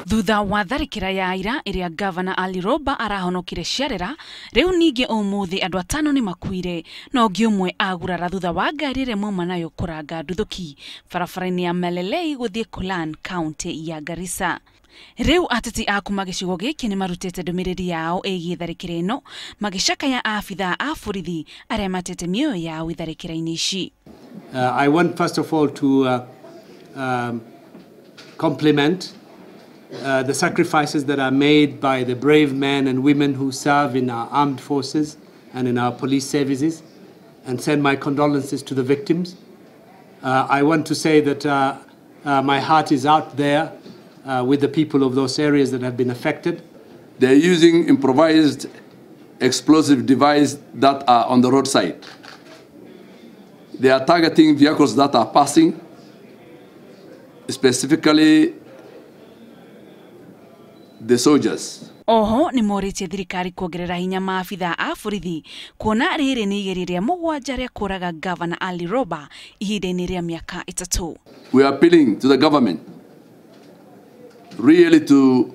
Thutha wa tharikira ya ira iria Governor Ali Roba arahonokire ciarera, riu ningi umuthi andu 5 ni makuire, no ungi umwe agurara thutha wa ngari ire mauma nayo kuranga nduthuki barabara-ini ya Melelei guthie Kolan, county ya Garissa. Riu ateti a kuma gicigo giki ni marutite ndumiriri yao igie tharikira ino, magicakaya abitha a borithi aria matete mioyo yao itharikira-ini ici. I want first of all to compliment the sacrifices that are made by the brave men and women who serve in our armed forces and in our police services, and send my condolences to the victims. I want to say that my heart is out there with the people of those areas that have been affected. They're using improvised explosive devices that are on the roadside. They are targeting vehicles that are passing, specifically the soldiers. Oho ni moritie thirikari kuongerera hinya maabitha a borithi kuona riri ni igeria ria 7 ria kuraga Governor Ali Roba ihinda-ini ria miaka 3. We are appealing to the government really to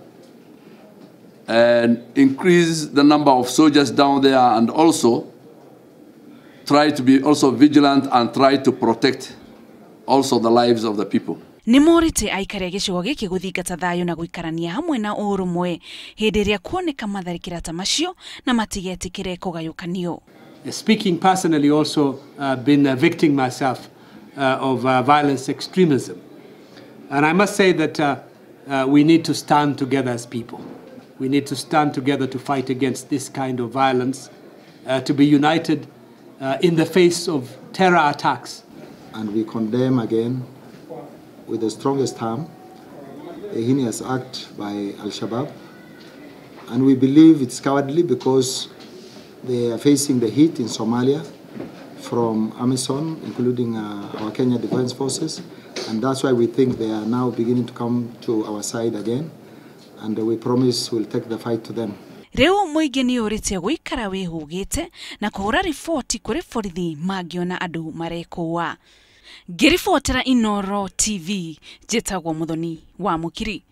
increase the number of soldiers down there, and also try to be also vigilant and try to protect also the lives of the people. Ni morite aikare gicigo giki guthingata thayu na guikarania hamwe na urumwe hindi ria kuoneka matharikira ta macio na matigetikire kugayukanio. Speaking personally, also been a victim myself of violence extremism, and I must say that we need to stand together as people. We need to stand together to fight against this kind of violence, to be united in the face of terror attacks. And we condemn again with the strongest term a heinous act by Al-Shabaab, and we believe it's cowardly because they are facing the heat in Somalia from AMISOM, including our Kenya Defence Forces, and that's why we think they are now beginning to come to our side again, and we promise we'll take the fight to them. Riu muingi ni uritie guikara wihugite na kuhura riboti kuri borithi mangiona andu marekuwa. Ngiribotera Inooro TV, njitagwo Muthoni wa Mukiri.